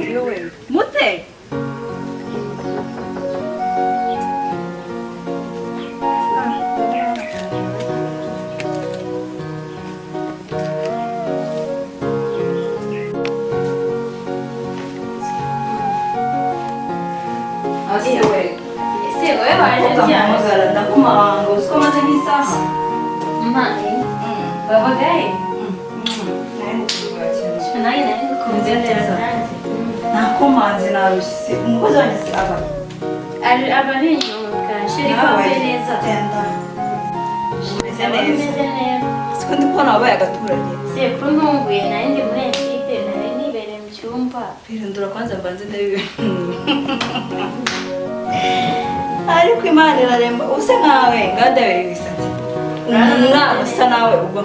Yo wewe. Mute. Asiwe. Wewe waje ndakumanga usko maze nk'isaha. Mani. Babagaye. Naye kumeze neza. Nakomanze narushye. Umukozi wanjye si aba. Aba ni nyoka. Sheri kwambaye neza. Umeze neza. Siko ndi kubona wabaye agaturage. Se kuntunguye naye ndi muri equipe naye nibereye mu cyumba. Birindura kwanza mbanze ndabibe. Ariko Imana iraremba use nkawe ngadabera ibisatsi. Umwana usa nawe ubwo.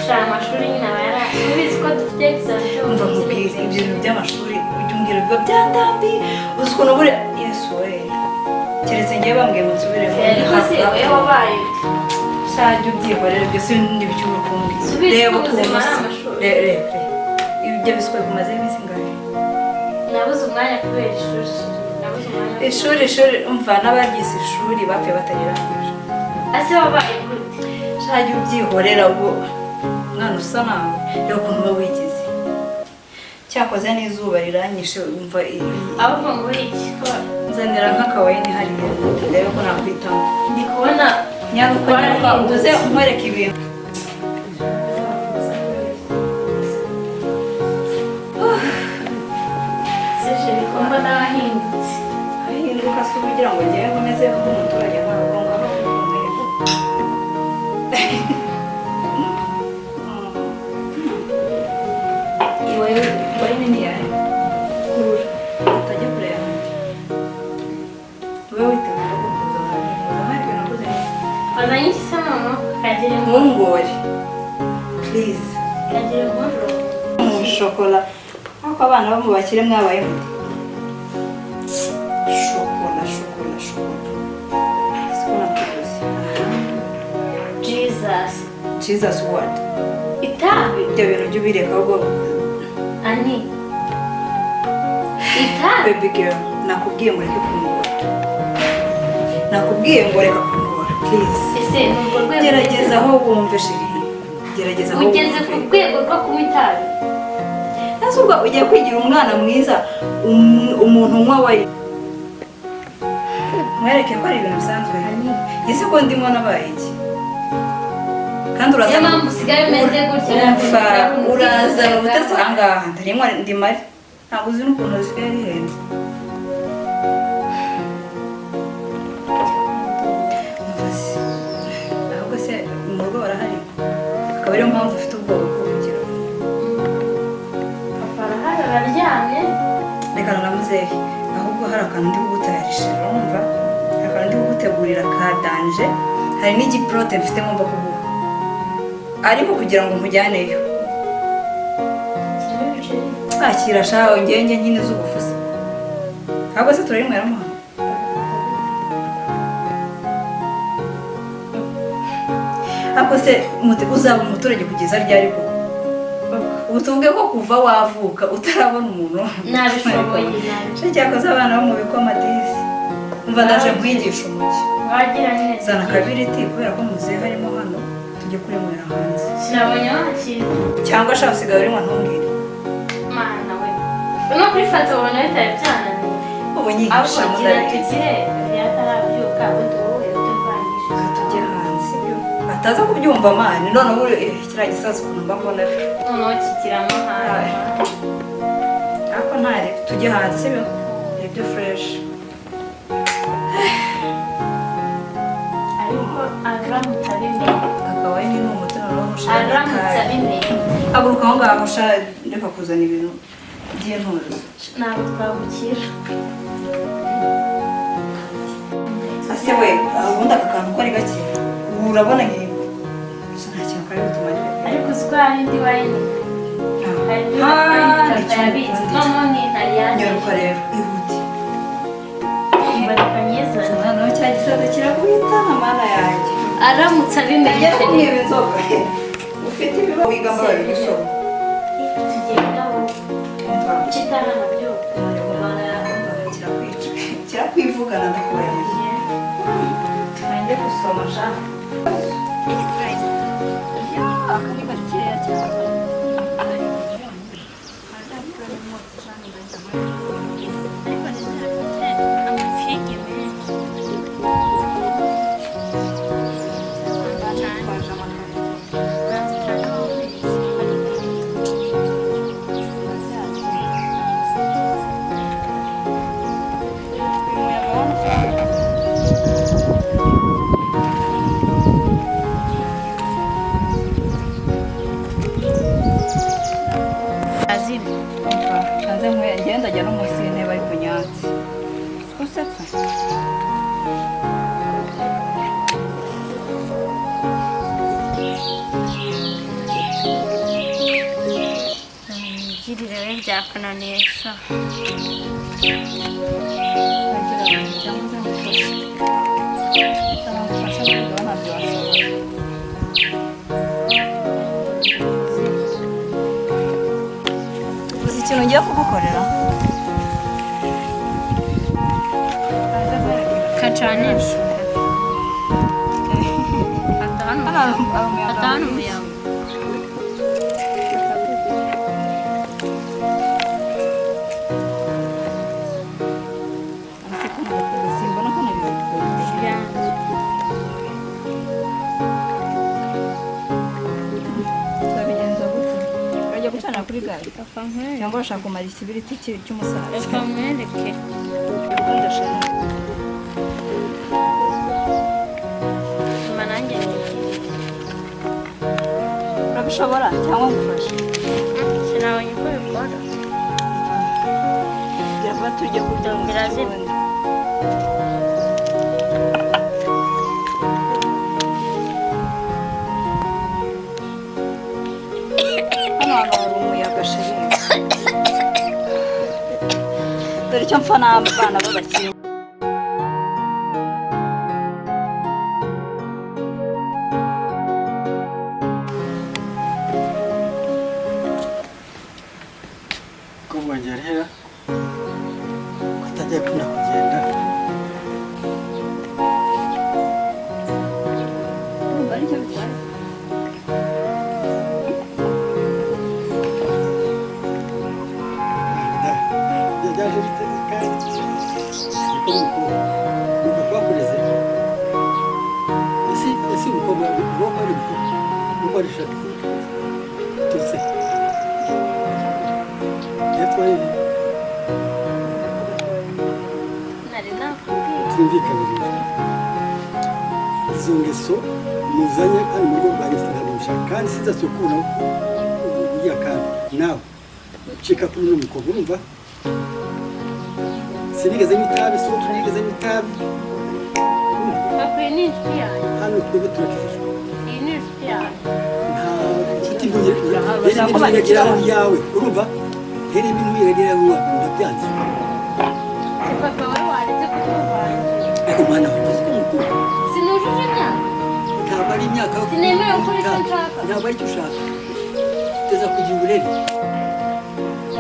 Shara amashuri nyine aba ubizi ko dufite examen. Umva mubwira ibintu by'amashuri ujya umbwira biba byandambi uzi ukuntu buri Yesu we keretse ngiye bambwiye ngo nsubire mu ariko se wewe wabaye shaje ubyihorera byose n'ibicyuma kundi reba ubuzima n'amashuri ibyo biswe kumaze iminsi ngahe nabuze umwanya kubera ishuri umva n'abagize ishuri bapfe batarangije ase wabaye gute shaje ubyihorera ubwo mwana usa nawe rero ukuntu uba wigize cyakoze n'izuba riranyishe umva ahubwo ngo iki ko nzanira nk'akawayini hariya rero ko nakwitamo ndi kubona nyaruko uze nkwereka ibintu seje bikomba n'abahindutse ahinduka se kugira ngo ngewe nkomeze nk'umuturage ntabwo ngaho iwe wayini ni yawe kurura utajya kureba wowe witegura ko kuzana ibintu nakoze wazanye iki se mama kagire nkungore please kagire nkuru shokora ariko abana bo mu bakire mwabaye muti shokora sikona kuzi Jesus what itabi ibyo bintu byo bireka ahubwo ani itabi baby girl nakubwiye ngo reka kumugora nakubwiye ngo reka kumugora please ese nubwo rwego gerageza aho wumve shiri gerageza aho ugeze ku rwego rwo kunywa itabi ese ubwo ugiye kwigira umwana mwiza umuntu unywa wayi mwereke ko ari ibintu bisanzwe ese ko ndimo nabaye iki kandi uraza mpamvu usigaye umeze gutya uraza ubutasi ahangaha ndarinywa ndi mari ntabwo uzi n'ukuntu zisigaye rihenze ahubwo se mu rugo barahari akaba ariyo mpamvu ufite ubwoba bwo kugira papa arahari araryamye reka na muzehe ahubwo hari akantu ndi kugutayarisha urumva hari akantu ndi kugutegurira ka danje hari n'igiprote mfite ngomba kuguha ariko kugira ngo nkujyaneyo akira shaho ngenge nyine z'ubufuzi ahubwo se turayinyweramo ariko se uzaba umuturage kugeza ryari koko ubu tuvuge ko kuva wavuka utarabona umuntu nabishoboye cyakoze abana bo mu bikoma disi umva ndaje nkwigisha umugi wagira neza zana akabiriti kubera ko muzehe harimo hano tujye kurinywera hanze sinabonye wakira cyangwa ashaka usigaye urinywa ntumbwire mana we no kuri fata ubona bitari byananiye ubu nyigisha mudabizi tugire yatarabyuka ubundi wowe utumvangije tujye hanze sibyo ataza kubyumva mani noneho kiriya gisazi ukuntu mba mbona noneho kigiramo hanze ariko ntare tujye hanze sibyo ibyo fureshi ariko aramutse abimenye akawayini ni umuti noneho ushaka aramutse abimenye haguruka aho ngaho ushaka reka kuzana ibintu by'intuzi ntabwo twabukira ase we ubundi aka kantu ko ari gake ubu urabona nk'ibi nta kintu kari gutuma ariko uzi ko hari indi wayini hari indi yabitse noneho ni italiyani nyaruka rero ihute bareka nyizana noneho cya gisaza kiraguhita na mana yanjye aramutse abimenye ajya kumwiba inzoga ufite ibibazo wiga mbaye igisoro tugenda kitanabyuka Imana yakumva kirakwica kirakwivugana ndakubaye nanjye gusoma sha aka ni gakeya cyane hanze ngenda ajya no munsi y'intebe ari kunyatsi usetsa imigirire we byakunaniye sha ikintu ngiye kugukorera kacanisha atanu umuyaga simbona ko turabigenza gute urajya gucana kuri gare cyangwa urashaka kumara ikibiriti cy'umusaza reka mwereke ndashaka nyuma nanjye urabishobora cyangwa ngufashe sinabonye uko bikora byava tujye kurya mu birazima kibundi hano hantu hari umuyaga sheri dore icyo mpfa n'abana b'abakire kubongerera kutajya kuna kugenda urumva aricyo bitwaye byaje biteze kandi niko bakureze ese umukobwa ari gukoresha tutse hepfo ye nari nakubwiye twumvikanirije izo ngeso muzanye hano mu rugo rwanjye sinabishaka kandi sizasukura uriya kandi nawe cika kuri uno mukobwa urumva sinigeze n'itabi soko nigeze n'itabi bakwiye ni inshuti yanjye hano twebwe turakijijwe iyi ni inshuti yanjye nta nshuti ntuyiragira yawe urumva hera ibintu uyiragira yawe ndabyanze si papa wari waretse kutuvangira ariko mwana wagize ko mukuru sinujuje imyaka ntabwo ari imyaka yo sinemerewe gukora icyo nshaka ntabwo ari icyo ushaka uteza kugira uburere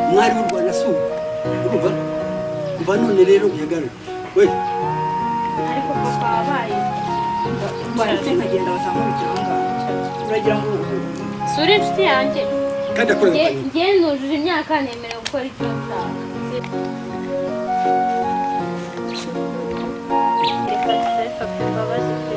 umwari w'u Rwanda si ubu urumva kuva none rero uyagarure we ariko papa wabaye baretse nkagenda batamubikira aho ngaho uragira ngo sura inshuti yanjye kandi akorera kwa nyina njye nujuje imyaka nemerewe gukora icyo nshaka reka tusabe papa imbabazi pe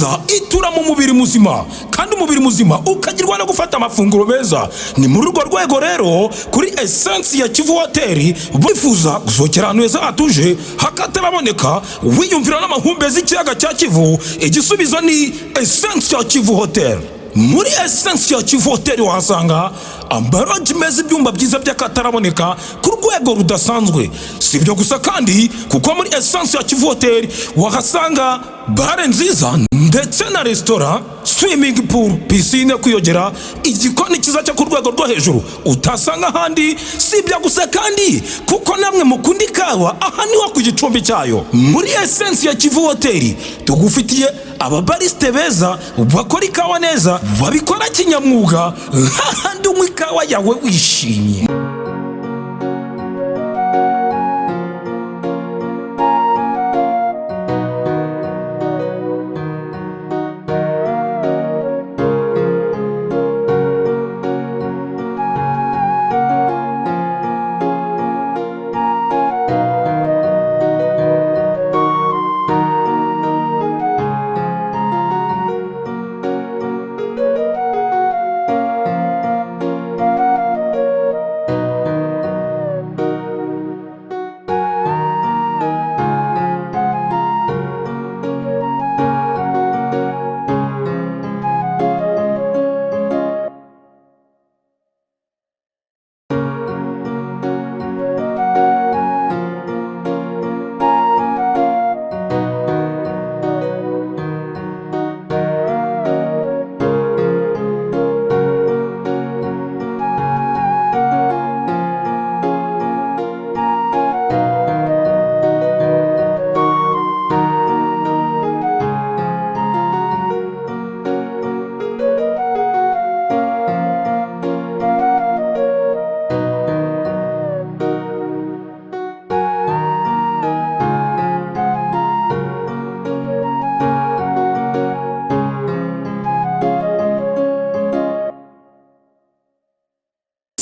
nziza itura mu mubiri muzima, kandi umubiri muzima ukagirwa no gufata amafunguro meza. Ni muri urwo rwego rero kuri Essence ya Kivu Hotel bifuza gusohokera ahantu heza hatuje hakataraboneka, wiyumvira n'amahumbezi y'ikiyaga cya Kivu. Igisubizo ni Essence ya Kivu Hotel. Muri Essence ya Kivu Hotel wahasanga amaroji meza, ibyumba byiza by'akataraboneka ku rwego rudasanzwe. Si ibyo gusa kandi, kuko muri Essence ya Kivu Hotel wahasanga bare nziza ndetse na restaurant, swimming pool, piscine kwiyogera, igikoni cyiza cyo ku rwego rwo hejuru utasanga ahandi. Si ibyo gusa kandi, kuko namwe mukunda ikawa, aha niho ku gicumbi cyayo. Muri Essence ya Kivu Hotel tugufitiye ababariste beza bakora ikawa neza, babikora kinyamwuga, hahandi unywa ikawa yawe wishimye.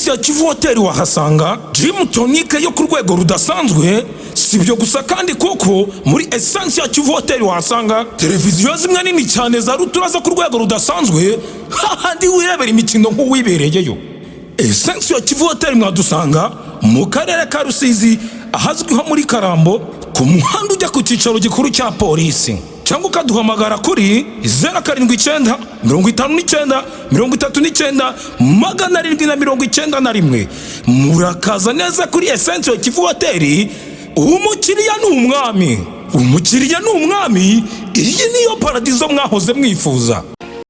ya Kivu Hotel wahasanga gym tonic yo ku rwego rudasanzwe. Si ibyo gusa kandi, kuko muri Essence ya Kivu Hotel wahasanga televiziyo zimwe nini cyane za rutura zo ku rwego rudasanzwe, hahandi wirebera imikino nk'uwibereyeyo. Essence ya Kivu Hotel mwadusanga mu karere ka Rusizi, ahazwi ho muri Karambo, ku muhanda ujya ku cyicaro gikuru cya polisi, cyangwa ukaduhamagara kuri 079 59 39 791. Murakaza neza kuri Essence ya Kivu Hotel. Umukiriya ni umwami, umukiriya ni umwami. Iyi niyo paradizo mwahoze mwifuza.